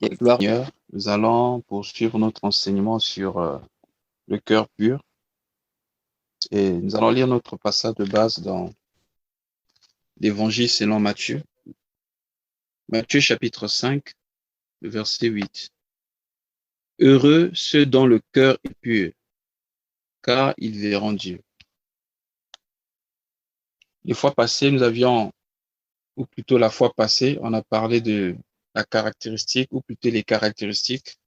Et gloire au Seigneur, nous allons poursuivre notre enseignement sur le cœur pur et nous allons lire notre passage de base dans l'Évangile selon Matthieu. Matthieu chapitre 5, verset 8. Heureux ceux dont le cœur est pur, car ils verront Dieu. Les fois passées, ou plutôt la fois passée, on a parlé de la caractéristique, ou plutôt les caractéristiques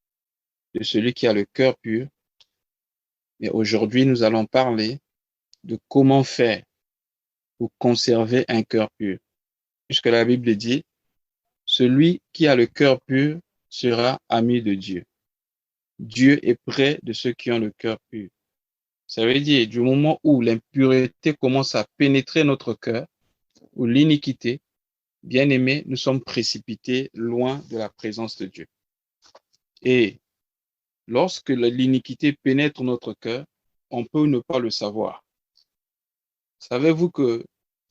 de celui qui a le cœur pur. Et aujourd'hui, nous allons parler de comment faire pour conserver un cœur pur. Puisque la Bible dit, celui qui a le cœur pur sera ami de Dieu. Dieu est près de ceux qui ont le cœur pur. Ça veut dire, du moment où l'impureté commence à pénétrer notre cœur, ou l'iniquité, bien aimé, nous sommes précipités loin de la présence de Dieu. Et lorsque l'iniquité pénètre notre cœur, on peut ne pas le savoir. Savez-vous que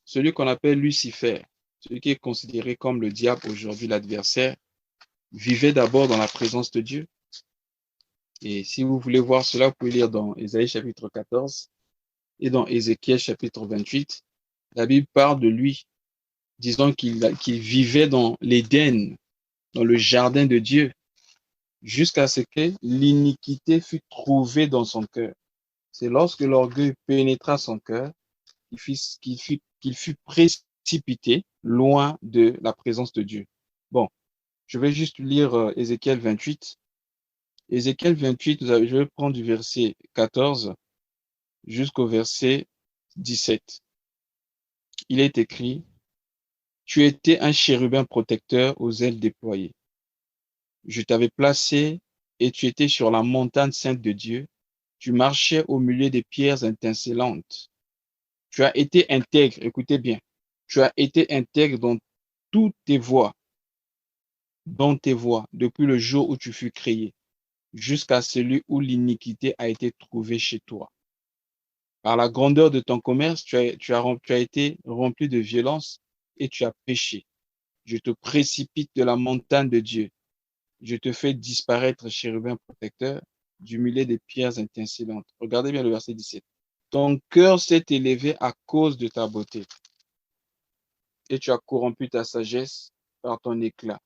celui qu'on appelle Lucifer, celui qui est considéré comme le diable aujourd'hui, l'adversaire, vivait d'abord dans la présence de Dieu? Et si vous voulez voir cela, vous pouvez lire dans Ésaïe chapitre 14 et dans Ézéchiel chapitre 28. La Bible parle de lui, disant qu'il vivait dans l'Éden, dans le jardin de Dieu, jusqu'à ce que l'iniquité fût trouvée dans son cœur. C'est lorsque l'orgueil pénétra son cœur qu'il fut précipité loin de la présence de Dieu. Bon, je vais juste lire Ézéchiel 28. Ézéchiel 28, je vais prendre du verset 14 jusqu'au verset 17. Il est écrit, tu étais un chérubin protecteur aux ailes déployées. Je t'avais placé et tu étais sur la montagne sainte de Dieu. Tu marchais au milieu des pierres étincelantes. Tu as été intègre, écoutez bien, tu as été intègre dans toutes tes voies, depuis le jour où tu fus créé, jusqu'à celui où l'iniquité a été trouvée chez toi. Par la grandeur de ton commerce, tu as été rempli de violence et tu as péché. Je te précipite de la montagne de Dieu. Je te fais disparaître, chérubin protecteur, du milieu des pierres étincelantes. Regardez bien le verset 17. Ton cœur s'est élevé à cause de ta beauté et tu as corrompu ta sagesse par ton éclat.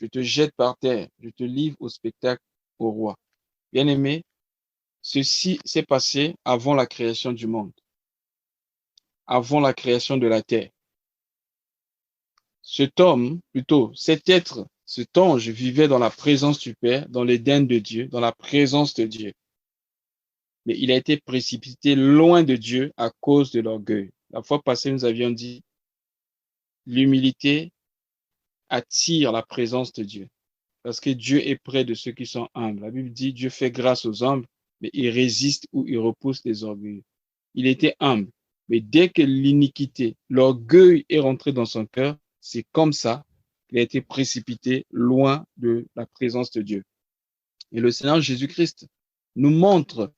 Je te jette par terre, je te livre au spectacle au roi. Bien-aimé, ceci s'est passé avant la création du monde, avant la création de la terre. Cet ange vivait dans la présence du Père, dans l'Éden de Dieu, dans la présence de Dieu. Mais il a été précipité loin de Dieu à cause de l'orgueil. La fois passée, nous avions dit, l'humilité attire la présence de Dieu. Parce que Dieu est près de ceux qui sont humbles. La Bible dit, Dieu fait grâce aux humbles, mais il résiste ou il repousse les orgueilleux. Il était humble. Mais dès que l'iniquité, l'orgueil est rentré dans son cœur, c'est comme ça qu'il a été précipité loin de la présence de Dieu. Et le Seigneur Jésus-Christ nous montre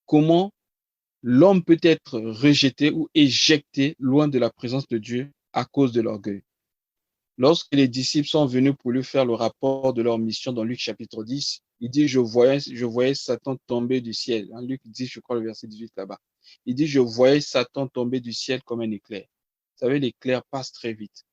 comment l'homme peut être rejeté ou éjecté loin de la présence de Dieu à cause de l'orgueil. Lorsque les disciples sont venus pour lui faire le rapport de leur mission dans Luc chapitre 10, il dit, je voyais Satan tomber du ciel. Luc 10, je crois, le verset 18 là-bas. Il dit, je voyais Satan tomber du ciel comme un éclair. Vous savez, l'éclair passe très vite.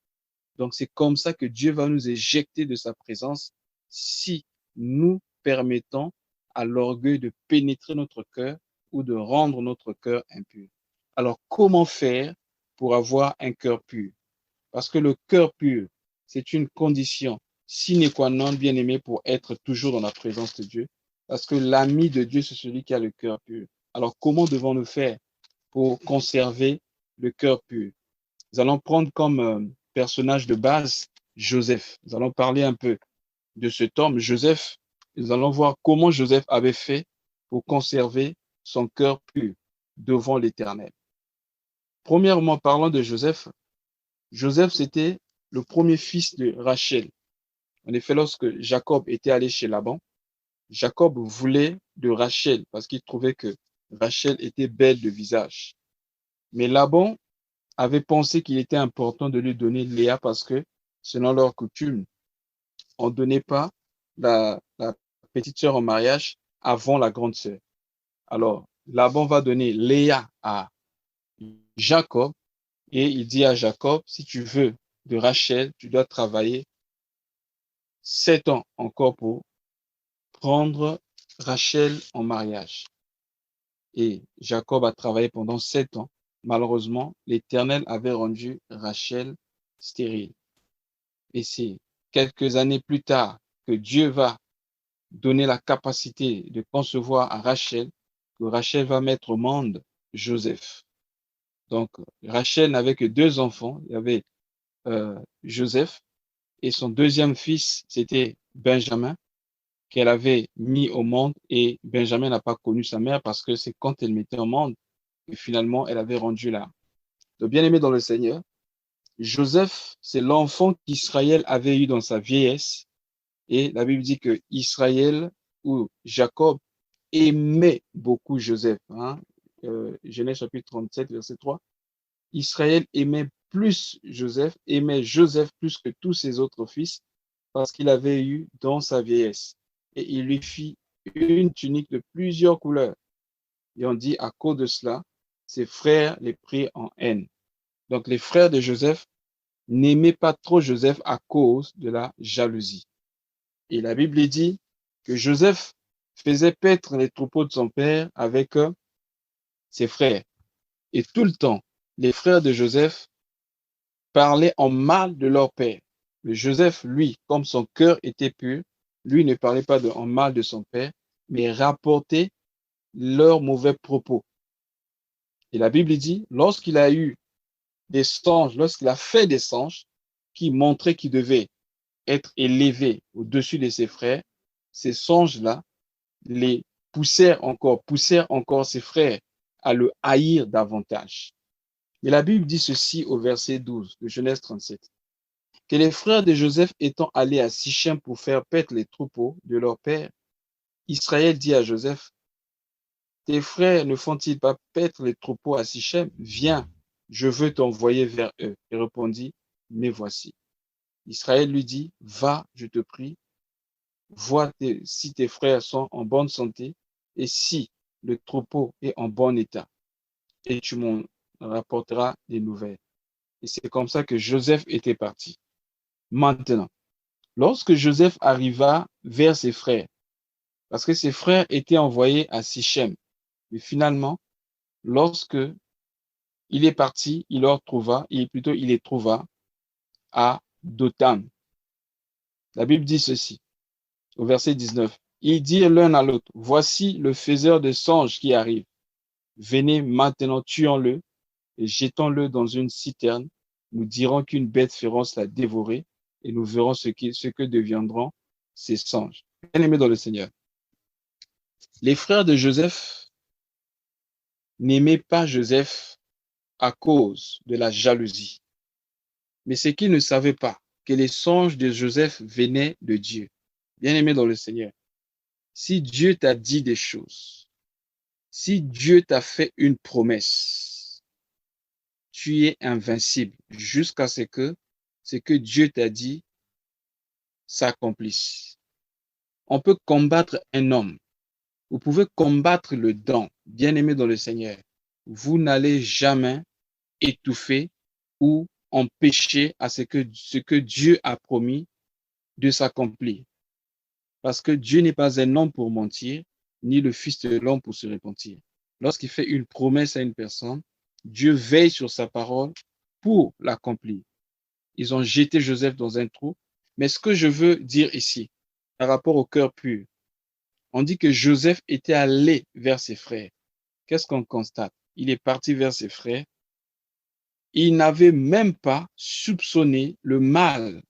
Donc, c'est comme ça que Dieu va nous éjecter de sa présence si nous permettons à l'orgueil de pénétrer notre cœur ou de rendre notre cœur impur. Alors, comment faire pour avoir un cœur pur? Parce que le cœur pur, c'est une condition sine qua non, bien aimé, pour être toujours dans la présence de Dieu. Parce que l'ami de Dieu, c'est celui qui a le cœur pur. Alors, comment devons-nous faire pour conserver le cœur pur? Nous allons prendre comme personnage de base Joseph. Nous allons parler un peu de cet homme, Joseph. Nous allons voir comment Joseph avait fait pour conserver son cœur pur devant l'Éternel. Premièrement, parlant de Joseph, Joseph, c'était le premier fils de Rachel. En effet, lorsque Jacob était allé chez Laban, Jacob voulait de Rachel parce qu'il trouvait que Rachel était belle de visage. Mais Laban avait pensé qu'il était important de lui donner Léa parce que, selon leur coutume, on ne donnait pas la petite sœur en mariage avant la grande sœur. Alors, Laban va donner Léa à Jacob et il dit à Jacob, si tu veux de Rachel, tu dois travailler 7 ans encore pour prendre Rachel en mariage. Et Jacob a travaillé pendant 7 ans. Malheureusement, l'Éternel avait rendu Rachel stérile. Et c'est quelques années plus tard que Dieu va donner la capacité de concevoir à Rachel, que Rachel va mettre au monde Joseph. Donc, Rachel n'avait que 2 enfants. Il y avait Joseph et son deuxième fils, c'était Benjamin, qu'elle avait mis au monde. Et Benjamin n'a pas connu sa mère parce que c'est quand elle mettait au monde que finalement elle avait rendu là. Donc, bien aimé dans le Seigneur, Joseph, c'est l'enfant qu'Israël avait eu dans sa vieillesse. Et la Bible dit que Israël ou Jacob aimait beaucoup Joseph. Hein? Genèse chapitre 37, verset 3. Israël aimait Joseph plus que tous ses autres fils parce qu'il avait eu dans sa vieillesse. Et il lui fit une tunique de plusieurs couleurs. Et on dit à cause de cela, ses frères les prirent en haine. Donc les frères de Joseph n'aimaient pas trop Joseph à cause de la jalousie. Et la Bible dit que Joseph faisait paître les troupeaux de son père avec ses frères. Et tout le temps, les frères de Joseph parlaient en mal de leur père. Mais Joseph, lui, comme son cœur était pur, lui ne parlait pas en mal de son père, mais rapportait leurs mauvais propos. Et la Bible dit, lorsqu'il a eu des songes, lorsqu'il a fait des songes qui montraient qu'il devait être élevé au-dessus de ses frères, ces songes-là les poussèrent encore ses frères à le haïr davantage. Mais la Bible dit ceci au verset 12 de Genèse 37, que les frères de Joseph étant allés à Sichem pour faire paître les troupeaux de leur père, Israël dit à Joseph, tes frères ne font-ils pas paître les troupeaux à Sichem? Viens, je veux t'envoyer vers eux. Il répondit, mais voici. Israël lui dit, va, je te prie, vois si tes frères sont en bonne santé et si le troupeau est en bon état, et tu m'en rapporteras des nouvelles. Et c'est comme ça que Joseph était parti. Maintenant, lorsque Joseph arriva vers ses frères, parce que ses frères étaient envoyés à Sichem, mais finalement, lorsque il est parti, il les trouva à Dothan. La Bible dit ceci, au verset 19. Ils dirent l'un à l'autre, voici le faiseur de songes qui arrive. Venez maintenant, tuons-le et jetons-le dans une citerne. Nous dirons qu'une bête féroce l'a dévoré et nous verrons ce que deviendront ces songes. Bien-aimés dans le Seigneur, les frères de Joseph n'aimaient pas Joseph à cause de la jalousie. Mais c'est qu'ils ne savaient pas que les songes de Joseph venaient de Dieu. Bien-aimés dans le Seigneur, si Dieu t'a dit des choses, si Dieu t'a fait une promesse, tu es invincible jusqu'à ce que Dieu t'a dit s'accomplisse. On peut combattre un homme. Vous pouvez combattre le don, bien-aimé dans le Seigneur. Vous n'allez jamais étouffer ou empêcher à ce que Dieu a promis de s'accomplir. Parce que Dieu n'est pas un homme pour mentir, ni le Fils de l'homme pour se repentir. Lorsqu'il fait une promesse à une personne, Dieu veille sur sa parole pour l'accomplir. Ils ont jeté Joseph dans un trou. Mais ce que je veux dire ici, par rapport au cœur pur, on dit que Joseph était allé vers ses frères. Qu'est-ce qu'on constate? Il est parti vers ses frères. Il n'avait même pas soupçonné le mal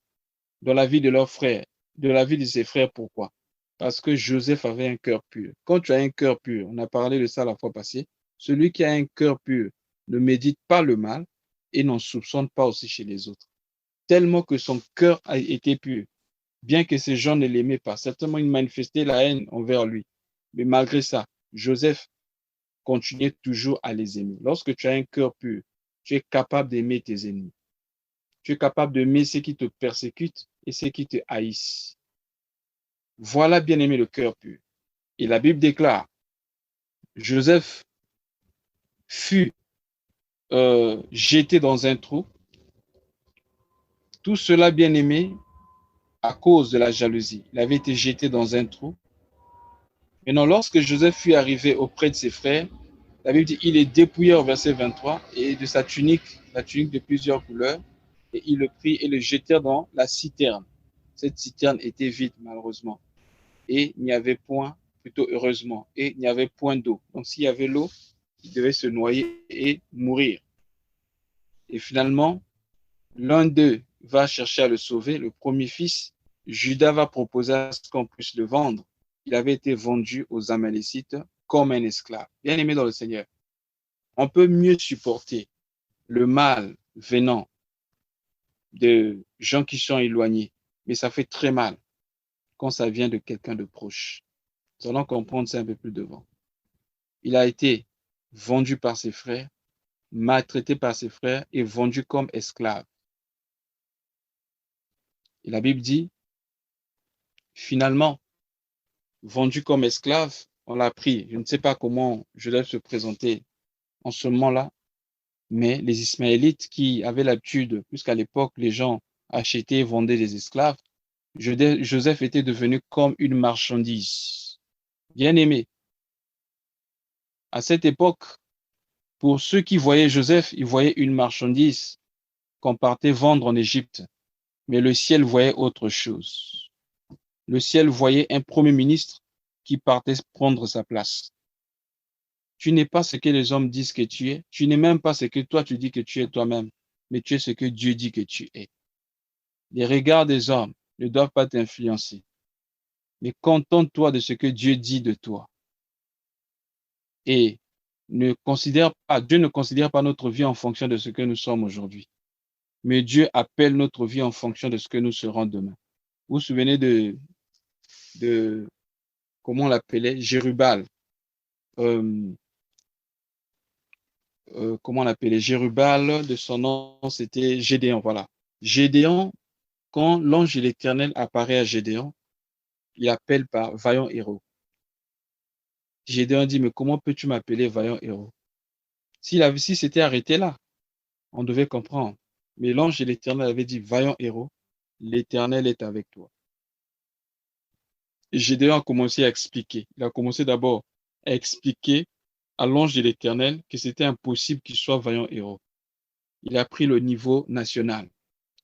dans la vie de leurs frères, de la vie de ses frères. Pourquoi? Parce que Joseph avait un cœur pur. Quand tu as un cœur pur, on a parlé de ça la fois passée, celui qui a un cœur pur ne médite pas le mal et n'en soupçonne pas aussi chez les autres. Tellement que son cœur a été pur. Bien que ces gens ne l'aimaient pas, certainement ils manifestaient la haine envers lui. Mais malgré ça, Joseph continuait toujours à les aimer. Lorsque tu as un cœur pur, tu es capable d'aimer tes ennemis. Tu es capable d'aimer ceux qui te persécutent et ceux qui te haïssent. Voilà, bien aimé, le cœur pur. Et la Bible déclare, Joseph fut jeté dans un trou. Tout cela, bien aimé, à cause de la jalousie. Il avait été jeté dans un trou. Maintenant, lorsque Joseph fut arrivé auprès de ses frères, la Bible dit il est dépouillé au verset 23 et de sa tunique, la tunique de plusieurs couleurs, et il le prit et le jetèrent dans la citerne. Cette citerne était vide, malheureusement. Et il n'y avait point, plutôt heureusement, et il n'y avait point d'eau. Donc, s'il y avait l'eau, il devait se noyer et mourir. Et finalement, l'un d'eux va chercher à le sauver, le premier fils. Judas va proposer à ce qu'on puisse le vendre. Il avait été vendu aux Amalécites comme un esclave. Bien aimé dans le Seigneur, on peut mieux supporter le mal venant de gens qui sont éloignés, mais ça fait très mal quand ça vient de quelqu'un de proche. Nous allons comprendre ça un peu plus devant. Il a été vendu par ses frères, maltraité par ses frères et vendu comme esclave. Et la Bible dit, finalement, vendu comme esclave, on l'a pris. Je ne sais pas comment je dois se présenter en ce moment-là, mais les Ismaélites qui avaient l'habitude, puisqu'à l'époque, les gens achetaient et vendaient des esclaves, Joseph était devenu comme une marchandise. Bien aimé. À cette époque, pour ceux qui voyaient Joseph, ils voyaient une marchandise qu'on partait vendre en Égypte. Mais le ciel voyait autre chose. Le ciel voyait un premier ministre qui partait prendre sa place. Tu n'es pas ce que les hommes disent que tu es. Tu n'es même pas ce que toi tu dis que tu es toi-même, mais tu es ce que Dieu dit que tu es. Les regards des hommes ne doivent pas t'influencer, mais contente-toi de ce que Dieu dit de toi. Et Dieu ne considère pas notre vie en fonction de ce que nous sommes aujourd'hui, mais Dieu appelle notre vie en fonction de ce que nous serons demain. Vous vous souvenez de comment on l'appelait, Jérubal. Comment on l'appelait, Jérubal, de son nom, c'était Gédéon, voilà. Gédéon, quand l'ange de l'Éternel apparaît à Gédéon, il appelle par vaillant héros. Gédéon dit, mais comment peux-tu m'appeler vaillant héros? Si c'était arrêté là, on devait comprendre. Mais l'ange de l'Éternel avait dit, vaillant héros, l'Éternel est avec toi. Et Gédéon a commencé à expliquer. Il a commencé d'abord à expliquer à l'ange de l'Éternel que c'était impossible qu'il soit vaillant héros. Il a pris le niveau national.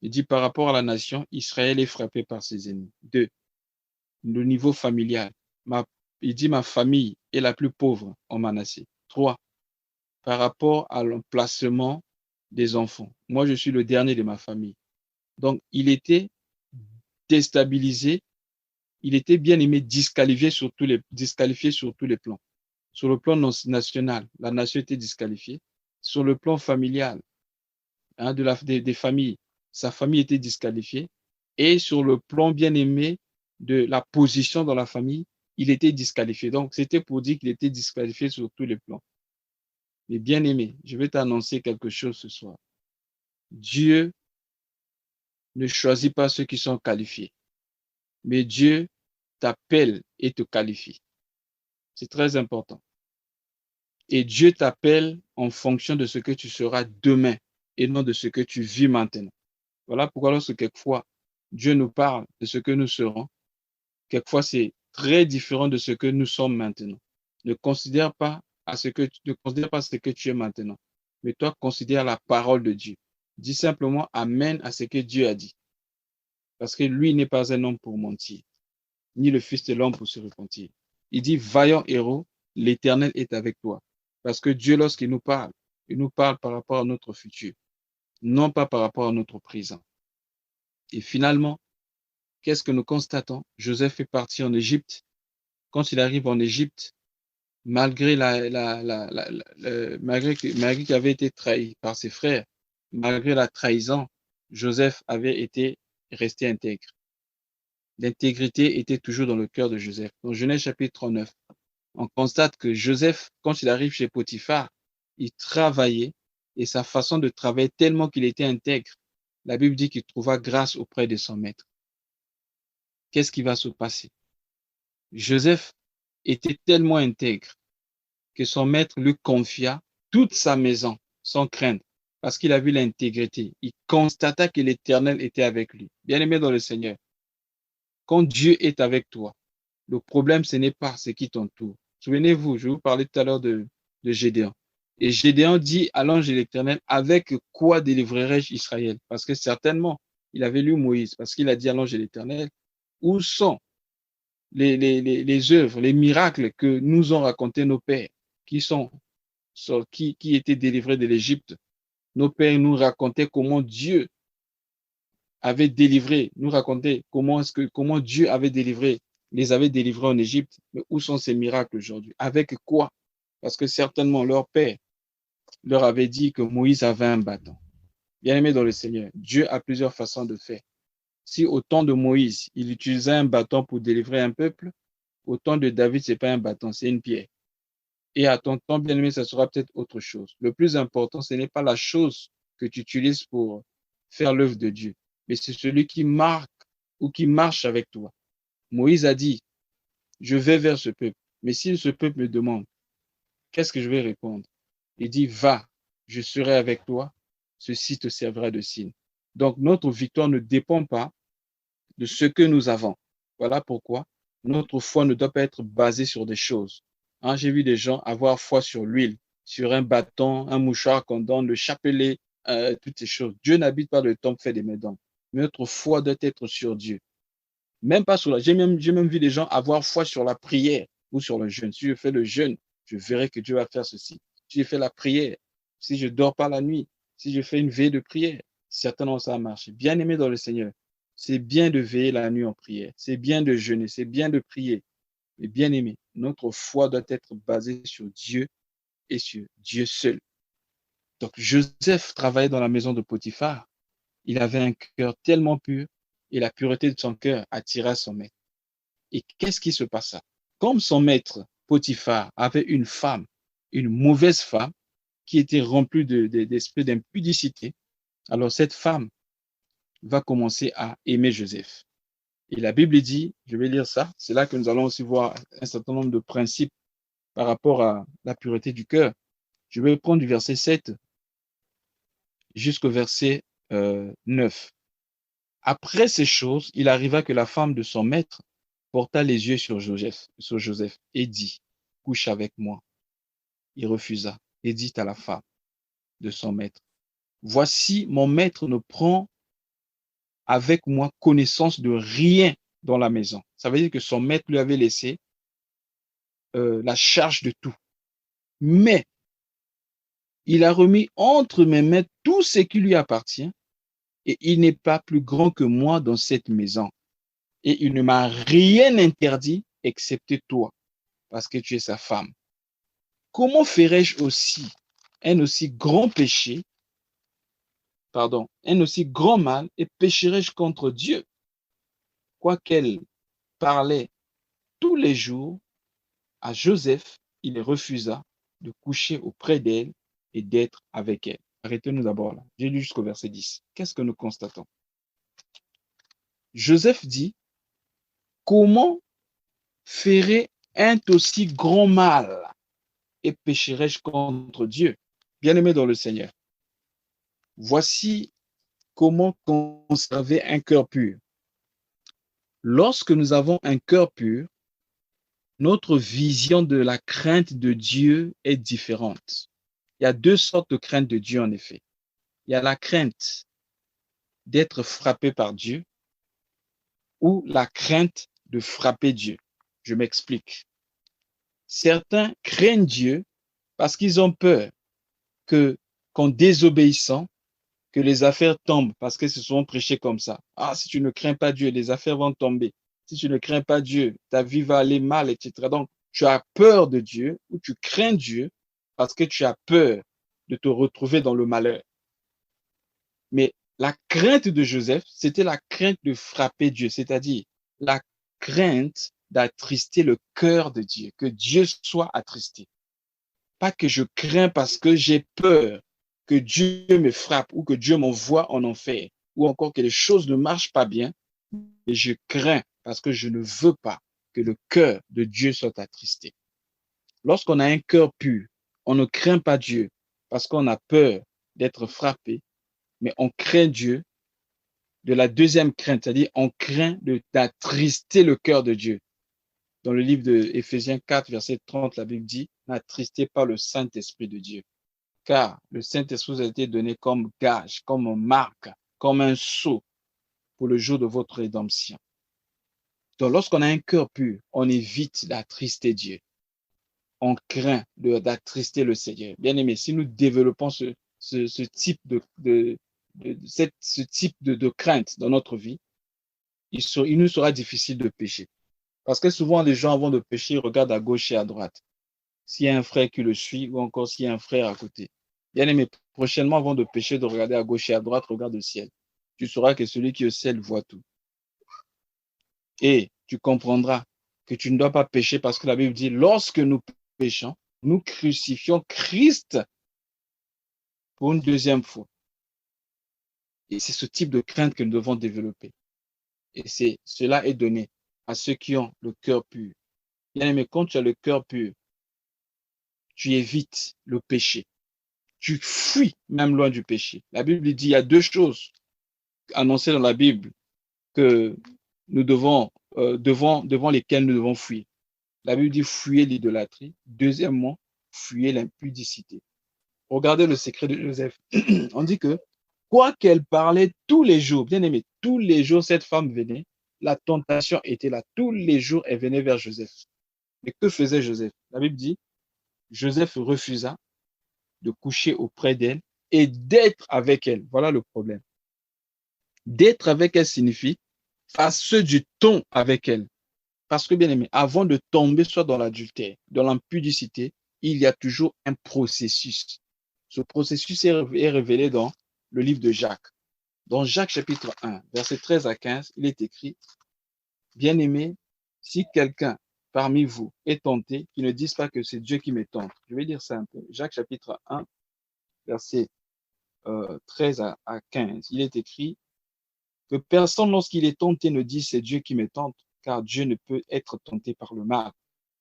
Il dit par rapport à la nation, Israël est frappé par ses ennemis. 2. Le niveau familial. Il dit ma famille est la plus pauvre en Manassé. 3. Par rapport à l'emplacement des enfants. Moi, je suis le dernier de ma famille. Donc, il était déstabilisé. Il était bien aimé disqualifié sur tous les plans. Sur le plan national, la nation était disqualifiée. Sur le plan familial, des familles, sa famille était disqualifiée. Et sur le plan bien aimé de la position dans la famille, il était disqualifié. Donc, c'était pour dire qu'il était disqualifié sur tous les plans. Mais bien aimé, je vais t'annoncer quelque chose ce soir. Dieu ne choisit pas ceux qui sont qualifiés, mais Dieu t'appelle et te qualifie. C'est très important. Et Dieu t'appelle en fonction de ce que tu seras demain et non de ce que tu vis maintenant. Voilà pourquoi lorsque quelquefois Dieu nous parle de ce que nous serons, quelquefois c'est très différent de ce que nous sommes maintenant. Ne considère pas ce que tu es maintenant, mais toi considère la parole de Dieu. Dis simplement amen à ce que Dieu a dit. Parce que lui n'est pas un homme pour mentir, ni le fils de l'homme pour se repentir. Il dit, vaillant héros, l'Éternel est avec toi. Parce que Dieu, lorsqu'il nous parle, il nous parle par rapport à notre futur, non pas par rapport à notre présent. Et finalement, qu'est-ce que nous constatons? Joseph est parti en Égypte. Quand il arrive en Égypte, malgré qu'il avait été trahi par ses frères, malgré la trahison, Joseph avait été resté intègre. L'intégrité était toujours dans le cœur de Joseph. Dans Genèse chapitre 39, on constate que Joseph, quand il arrive chez Potiphar, il travaillait et sa façon de travailler tellement qu'il était intègre. La Bible dit qu'il trouva grâce auprès de son maître. Qu'est-ce qui va se passer? Joseph était tellement intègre que son maître lui confia toute sa maison sans crainte, parce qu'il a vu l'intégrité. Il constata que l'Éternel était avec lui. Bien-aimé dans le Seigneur, quand Dieu est avec toi, le problème, ce n'est pas ce qui t'entoure. Souvenez-vous, je vous parlais tout à l'heure de Gédéon. Et Gédéon dit à l'ange de l'Éternel, avec quoi délivrerai-je Israël? Parce que certainement, il avait lu Moïse, parce qu'il a dit à l'ange de l'Éternel, où sont les œuvres, les miracles que nous ont racontés nos pères, qui qui étaient délivrés de l'Égypte? Nos pères nous racontaient comment Dieu avait délivré, nous racontait comment Dieu avait délivré, les avait délivrés en Égypte. Mais où sont ces miracles aujourd'hui? Avec quoi? Parce que certainement leur père leur avait dit que Moïse avait un bâton. Bien-aimé dans le Seigneur, Dieu a plusieurs façons de faire. Si au temps de Moïse, il utilisait un bâton pour délivrer un peuple, au temps de David, ce n'est pas un bâton, c'est une pierre. Et à ton temps, bien-aimé, ça sera peut-être autre chose. Le plus important, ce n'est pas la chose que tu utilises pour faire l'œuvre de Dieu, mais c'est celui qui marque ou qui marche avec toi. Moïse a dit, je vais vers ce peuple, mais si ce peuple me demande, qu'est-ce que je vais répondre? Il dit, va, je serai avec toi, ceci te servira de signe. Donc, notre victoire ne dépend pas de ce que nous avons. Voilà pourquoi notre foi ne doit pas être basée sur des choses. Hein, j'ai vu des gens avoir foi sur l'huile, sur un bâton, un mouchoir qu'on donne, le chapelet, toutes ces choses. Dieu n'habite pas le temple fait des mains d'hommes. Mais notre foi doit être sur Dieu. Même pas sur la. J'ai même vu des gens avoir foi sur la prière ou sur le jeûne. Si je fais le jeûne, je verrai que Dieu va faire ceci. Si je fais la prière, si je dors pas la nuit, si je fais une veille de prière, certainement ça va marcher. Bien aimé dans le Seigneur, c'est bien de veiller la nuit en prière, c'est bien de jeûner, c'est bien de prier. Mais bien aimé, notre foi doit être basée sur Dieu et sur Dieu seul. Donc Joseph travaillait dans la maison de Potiphar. Il avait un cœur tellement pur et la pureté de son cœur attira son maître. Et qu'est-ce qui se passa? Comme son maître Potiphar avait une femme, une mauvaise femme, qui était remplie d'esprit d'impudicité, alors cette femme va commencer à aimer Joseph. Et la Bible dit, je vais lire ça, c'est là que nous allons aussi voir un certain nombre de principes par rapport à la pureté du cœur. Je vais prendre du verset 7 jusqu'au verset 9. Après ces choses, il arriva que la femme de son maître porta les yeux sur Joseph et dit, couche avec moi. Il refusa et dit à la femme de son maître, voici mon maître ne prend avec moi connaissance de rien dans la maison. Ça veut dire que son maître lui avait laissé la charge de tout. Mais il a remis entre mes mains tout ce qui lui appartient et il n'est pas plus grand que moi dans cette maison. Et il ne m'a rien interdit excepté toi, parce que tu es sa femme. Comment ferais-je aussi un aussi grand péché, un aussi grand mal, et pécherais-je contre Dieu? Quoiqu'elle parlait tous les jours à Joseph, il refusa de coucher auprès d'elle et d'être avec elle. Arrêtez-nous d'abord là. J'ai lu jusqu'au verset 10. Qu'est-ce que nous constatons? Joseph dit, comment ferais un aussi grand mal et pécherais-je contre Dieu? Bien-aimé dans le Seigneur, voici comment conserver un cœur pur. Lorsque nous avons un cœur pur, notre vision de la crainte de Dieu est différente. Il y a deux sortes de crainte de Dieu, en effet. Il y a la crainte d'être frappé par Dieu ou la crainte de frapper Dieu. Je m'explique. Certains craignent Dieu parce qu'ils ont peur qu'en désobéissant, que les affaires tombent parce que se sont prêchés comme ça. Ah, si tu ne crains pas Dieu, les affaires vont tomber. Si tu ne crains pas Dieu, ta vie va aller mal, etc. Donc, tu as peur de Dieu ou tu crains Dieu parce que tu as peur de te retrouver dans le malheur. Mais la crainte de Joseph, c'était la crainte de frapper Dieu, c'est-à-dire la crainte d'attrister le cœur de Dieu, que Dieu soit attristé. Pas que je crains parce que j'ai peur que Dieu me frappe ou que Dieu m'envoie en enfer, ou encore que les choses ne marchent pas bien, et je crains parce que je ne veux pas que le cœur de Dieu soit attristé. Lorsqu'on a un cœur pur, on ne craint pas Dieu parce qu'on a peur d'être frappé, mais on craint Dieu de la deuxième crainte, c'est-à-dire on craint d'attrister le cœur de Dieu. Dans le livre de Éphésiens 4, verset 30, la Bible dit, n'attristez pas le Saint-Esprit de Dieu, car le Saint-Esprit vous a été donné comme gage, comme marque, comme un sceau pour le jour de votre rédemption. Donc, lorsqu'on a un cœur pur, on évite d'attrister Dieu. On craint d'attrister le Seigneur. Bien aimé, si nous développons ce type ce type de crainte dans notre vie, il nous sera difficile de pécher. Parce que souvent, les gens avant de pécher, ils regardent à gauche et à droite. S'il y a un frère qui le suit ou encore s'il y a un frère à côté. Bien aimé, prochainement, avant de pécher, de regarder à gauche et à droite, regarde au ciel. Tu sauras que celui qui est au ciel voit tout. Et tu comprendras que tu ne dois pas pécher parce que la Bible dit, lorsque nous péchons, nous crucifions Christ pour une deuxième fois. Et c'est ce type de crainte que nous devons développer. Et cela est donné à ceux qui ont le cœur pur. Bien aimé, quand tu as le cœur pur, tu évites le péché. Tu fuis même loin du péché. La Bible dit, il y a deux choses annoncées dans la Bible que nous devant lesquelles nous devons fuir. La Bible dit, fuyez l'idolâtrie. Deuxièmement, fuyez l'impudicité. Regardez le secret de Joseph. On dit que, quoi qu'elle parlait tous les jours, bien aimé, tous les jours, cette femme venait, la tentation était là. Tous les jours, elle venait vers Joseph. Mais que faisait Joseph? La Bible dit, Joseph refusa de coucher auprès d'elle et d'être avec elle. Voilà le problème. D'être avec elle signifie passer du temps avec elle. Parce que, bien aimé, avant de tomber soit dans l'adultère, dans l'impudicité, il y a toujours un processus. Ce processus est révélé dans le livre de Jacques. Dans Jacques chapitre 1, verset 13 à 15, il est écrit, bien aimé, si quelqu'un parmi vous est tenté, qu'il ne dise pas que c'est Dieu qui me tente. Je vais dire ça un peu. Jacques chapitre 1, verset 13 à 15, il est écrit que personne, lorsqu'il est tenté, ne dit c'est Dieu qui me tente, car Dieu ne peut être tenté par le mal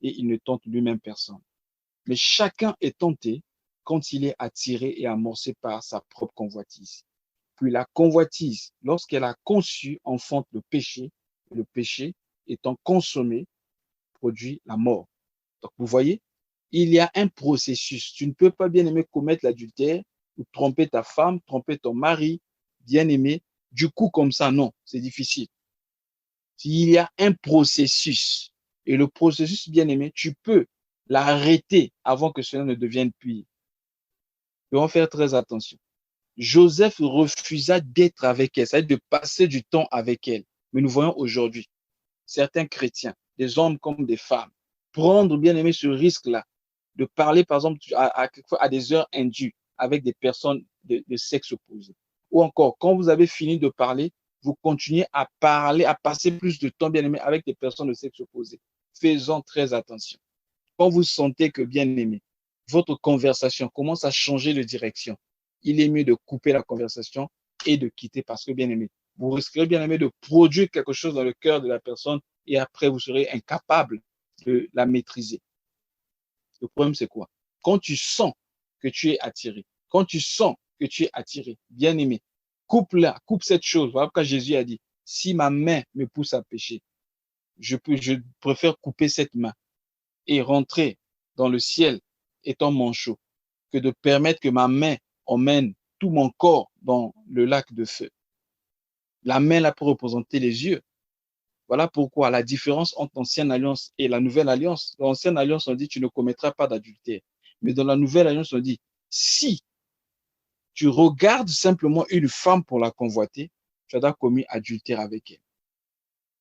et il ne tente lui-même personne. Mais chacun est tenté quand il est attiré et amorcé par sa propre convoitise. Puis la convoitise, lorsqu'elle a conçu, enfante le péché, et le péché, étant consommé, produit la mort. Donc, vous voyez, il y a un processus. Tu ne peux pas, bien aimé, commettre l'adultère ou tromper ta femme, tromper ton mari, bien aimé. Du coup, comme ça, non, c'est difficile. Il y a un processus. Et le processus, bien aimé, tu peux l'arrêter avant que cela ne devienne pire. Nous devons faire très attention. Joseph refusa d'être avec elle, c'est-à-dire de passer du temps avec elle. Mais nous voyons aujourd'hui certains chrétiens, des hommes comme des femmes, prendre, bien aimé, ce risque-là, de parler, par exemple, à des heures indues avec des personnes de sexe opposé. Ou encore, quand vous avez fini de parler, vous continuez à parler, à passer plus de temps, bien aimé, avec des personnes de sexe opposé. Faisons très attention. Quand vous sentez que, bien aimé, votre conversation commence à changer de direction, il est mieux de couper la conversation et de quitter parce que, bien aimé, vous risquerez, bien aimé, de produire quelque chose dans le cœur de la personne et après, vous serez incapable de la maîtriser. Le problème, c'est quoi? Quand tu sens que tu es attiré, quand tu sens que tu es attiré, bien aimé, coupe-la, coupe cette chose. Voilà pourquoi Jésus a dit, si ma main me pousse à pécher, je préfère couper cette main et rentrer dans le ciel étant manchot que de permettre que ma main emmène tout mon corps dans le lac de feu. La main là pour représenter les yeux. Voilà pourquoi la différence entre l'ancienne alliance et la nouvelle alliance. Dans l'ancienne alliance, on dit tu ne commettras pas d'adultère. Mais dans la nouvelle alliance, on dit si tu regardes simplement une femme pour la convoiter, tu as commis adultère avec elle.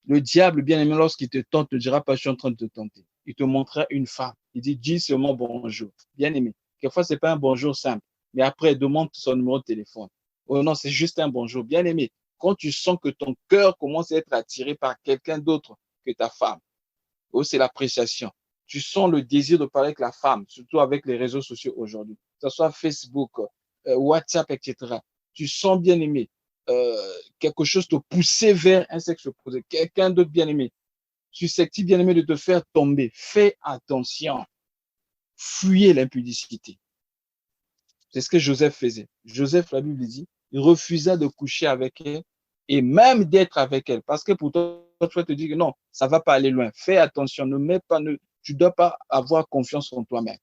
Le diable, bien aimé, lorsqu'il te tente, ne dira pas je suis en train de te tenter. Il te montrera une femme. Il dit dis seulement bonjour. Bien aimé. Quelquefois, ce n'est pas un bonjour simple. Mais après, demande son numéro de téléphone. Oh non, c'est juste un bonjour. Bien aimé. Quand tu sens que ton cœur commence à être attiré par quelqu'un d'autre que ta femme, oh, c'est l'appréciation. Tu sens le désir de parler avec la femme, surtout avec les réseaux sociaux aujourd'hui, que ce soit Facebook, WhatsApp, etc. Tu sens bien aimé quelque chose te pousser vers un sexe opposé, quelqu'un d'autre bien aimé. susceptible, bien-aimé, de te faire tomber. Fais attention. Fuyez l'impudicité. C'est ce que Joseph faisait. Joseph, la Bible dit, il refusa de coucher avec elle et même d'être avec elle. Parce que pour toi, tu vas te dire que non, ça ne va pas aller loin. Fais attention, tu ne dois pas avoir confiance en toi-même.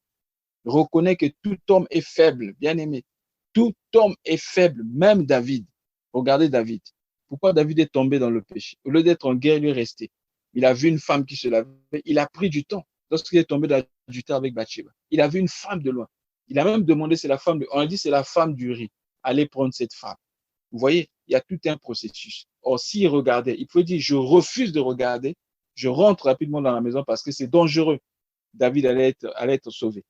Reconnais que tout homme est faible, bien aimé. Tout homme est faible, même David. Regardez David. Pourquoi David est tombé dans le péché? Au lieu d'être en guerre, il est resté. Il a vu une femme qui se lavait. Il a pris du temps. Lorsqu'il est tombé dans l'adultère avec Bathsheba, il a vu une femme de loin. Il a même demandé, c'est la femme on a dit, c'est la femme du riz. Allez prendre cette femme. Vous voyez, il y a tout un processus. Or, s'il regardait, il pouvait dire, je refuse de regarder, je rentre rapidement dans la maison parce que c'est dangereux. David allait être sauvé.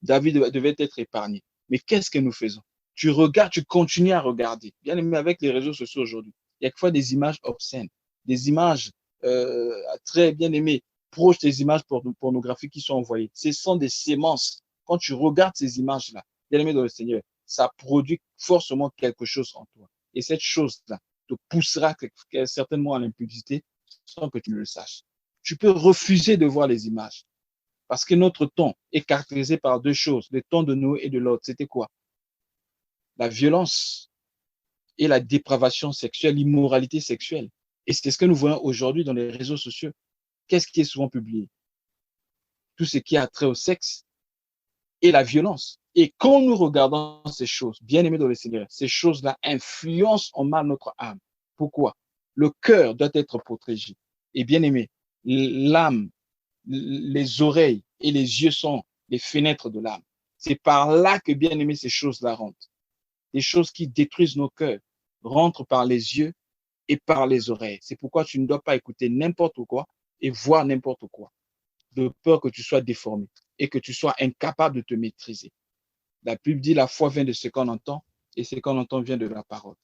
David devait être épargné. Mais qu'est-ce que nous faisons? Tu regardes, tu continues à regarder. Bien aimé, avec les réseaux sociaux aujourd'hui, il y a quelquefois des images obscènes, des images très bien aimées, proches des images pornographiques qui sont envoyées. Ce sont des sémences. Quand tu regardes ces images-là, bien aimé dans le Seigneur, ça produit forcément quelque chose en toi. Et cette chose-là te poussera certainement à l'impudicité sans que tu ne le saches. Tu peux refuser de voir les images. Parce que notre temps est caractérisé par deux choses, le temps de Noé et de l'autre. C'était quoi? La violence et la dépravation sexuelle, l'immoralité sexuelle. Et c'est ce que nous voyons aujourd'hui dans les réseaux sociaux. Qu'est-ce qui est souvent publié? Tout ce qui a trait au sexe et la violence. Et quand nous regardons ces choses, bien aimés dans le Seigneur, ces choses-là influencent en mal notre âme. Pourquoi? Le cœur doit être protégé. Et bien aimé, l'âme, les oreilles et les yeux sont les fenêtres de l'âme. C'est par là que, bien aimé, ces choses-là rentrent. Des choses qui détruisent nos cœurs rentrent par les yeux et par les oreilles. C'est pourquoi tu ne dois pas écouter n'importe quoi et voir n'importe quoi, de peur que tu sois déformé et que tu sois incapable de te maîtriser. La Bible dit la foi vient de ce qu'on entend et ce qu'on entend vient de la parole.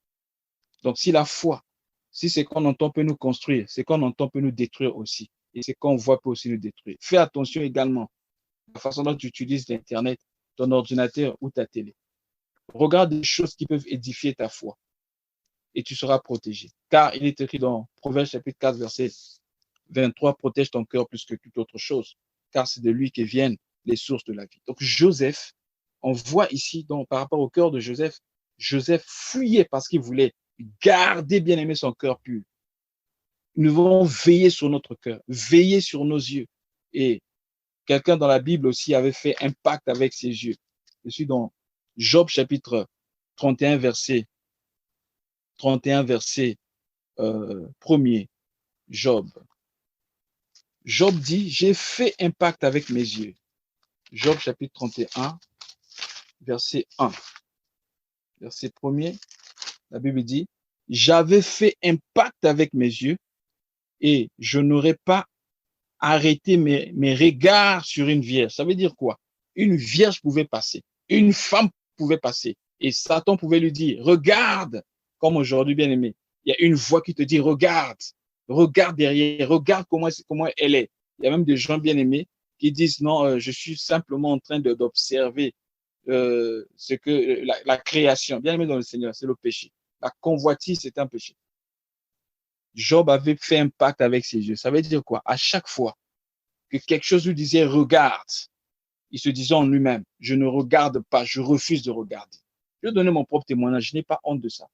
Donc, si la foi, si ce qu'on entend peut nous construire, ce qu'on entend peut nous détruire aussi. Et ce qu'on voit peut aussi nous détruire. Fais attention également à la façon dont tu utilises l'Internet, ton ordinateur ou ta télé. Regarde des choses qui peuvent édifier ta foi et tu seras protégé. Car il est écrit dans Proverbe chapitre 4, verset 23, protège ton cœur plus que toute autre chose, car c'est de lui que viennent les sources de la vie. Donc Joseph, on voit ici, donc, par rapport au cœur de Joseph, Joseph fuyait parce qu'il voulait garder bien aimé son cœur pur. Nous devons veiller sur notre cœur, veiller sur nos yeux. Et quelqu'un dans la Bible aussi avait fait un pacte avec ses yeux. Je suis dans Job chapitre 31, verset 1er. Job. Job dit, j'ai fait un pacte avec mes yeux. Job chapitre 31, verset 1. Verset 1er, la Bible dit, j'avais fait un pacte avec mes yeux et je n'aurais pas arrêté mes regards sur une vierge. Ça veut dire quoi? Une vierge pouvait passer, une femme pouvait passer et Satan pouvait lui dire, regarde, comme aujourd'hui bien aimé, il y a une voix qui te dit, regarde, regarde derrière, regarde comment elle est. Il y a même des gens bien aimés qui disent, non, je suis simplement en train d'observer ce que la création, bien aimé dans le Seigneur, c'est le péché. La convoitise, c'est un péché. Job avait fait un pacte avec ses yeux. Ça veut dire quoi? À chaque fois que quelque chose lui disait regarde, il se disait en lui-même, je ne regarde pas, je refuse de regarder. Je vais donner mon propre témoignage, je n'ai pas honte de ça.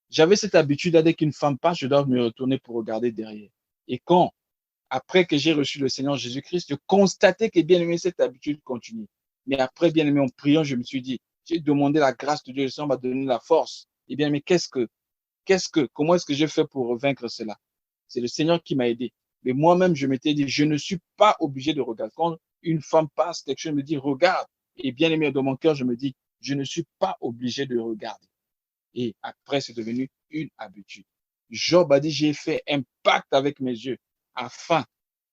J'avais cette habitude, dès qu'une femme passe, je dois me retourner pour regarder derrière. Et quand, après que j'ai reçu le Seigneur Jésus-Christ, je constatais que bien aimé, cette habitude continue. Mais après, bien aimé, en priant, je me suis dit, j'ai demandé la grâce de Dieu, le Seigneur m'a donné la force. Et bien, mais comment est-ce que je fais pour vaincre cela? C'est le Seigneur qui m'a aidé. Mais moi-même, je m'étais dit, je ne suis pas obligé de regarder. Quand une femme passe, quelque chose me dit, regarde. Et bien aimé, dans mon cœur, je me dis, je ne suis pas obligé de regarder. Et après, c'est devenu une habitude. Job a dit, j'ai fait un pacte avec mes yeux afin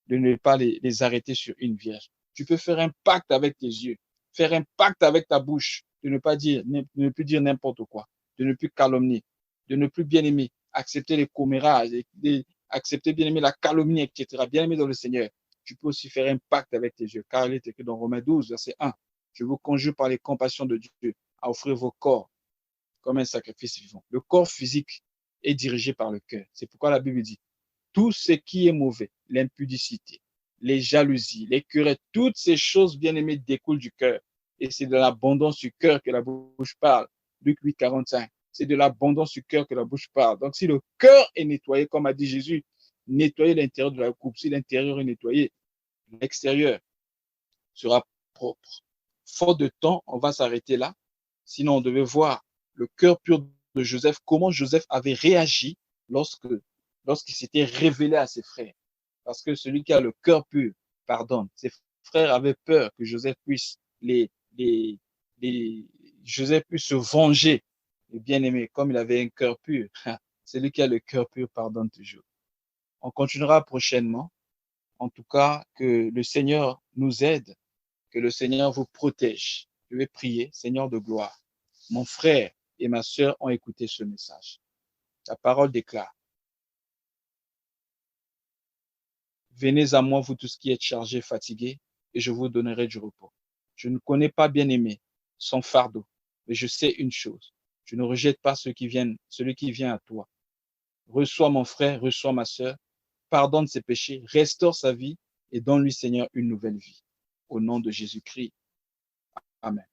de ne pas les arrêter sur une vierge. Tu peux faire un pacte avec tes yeux, faire un pacte avec ta bouche, de ne plus dire n'importe quoi, de ne plus calomnier, de ne plus bien aimer, accepter les commérages, accepter bien aimer la calomnie, etc. Bien aimer dans le Seigneur. Tu peux aussi faire un pacte avec tes yeux, car il est écrit dans Romains 12, verset 1. Je vous conjure par les compassions de Dieu à offrir vos corps comme un sacrifice vivant. Le corps physique est dirigé par le cœur. C'est pourquoi la Bible dit, tout ce qui est mauvais, l'impudicité, les jalousies, les querelles, toutes ces choses, bien aimées, découlent du cœur. Et c'est de l'abondance du cœur que la bouche parle. Luc 8, 45. C'est de l'abondance du cœur que la bouche parle. Donc, si le cœur est nettoyé, comme a dit Jésus, nettoyer l'intérieur de la coupe. Si l'intérieur est nettoyé, l'extérieur sera propre. Faute de temps, on va s'arrêter là. Sinon, on devait voir le cœur pur de Joseph, comment Joseph avait réagi lorsqu'il s'était révélé à ses frères. Parce que celui qui a le cœur pur pardonne. Ses frères avaient peur que Joseph puisse Joseph puisse se venger. Et bien aimé, comme il avait un cœur pur, celui qui a le cœur pur pardonne toujours. On continuera prochainement. En tout cas, que le Seigneur nous aide, que le Seigneur vous protège. Je vais prier, Seigneur de gloire. Mon frère et ma sœur ont écouté ce message. La parole déclare: venez à moi, vous tous qui êtes chargés, fatigués, et je vous donnerai du repos. Je ne connais pas, bien-aimé, son fardeau, mais je sais une chose. Je ne rejette pas celui qui vient à toi. Reçois mon frère, reçois ma sœur, pardonne ses péchés, restaure sa vie et donne-lui, Seigneur, une nouvelle vie. Au nom de Jésus-Christ. Amen.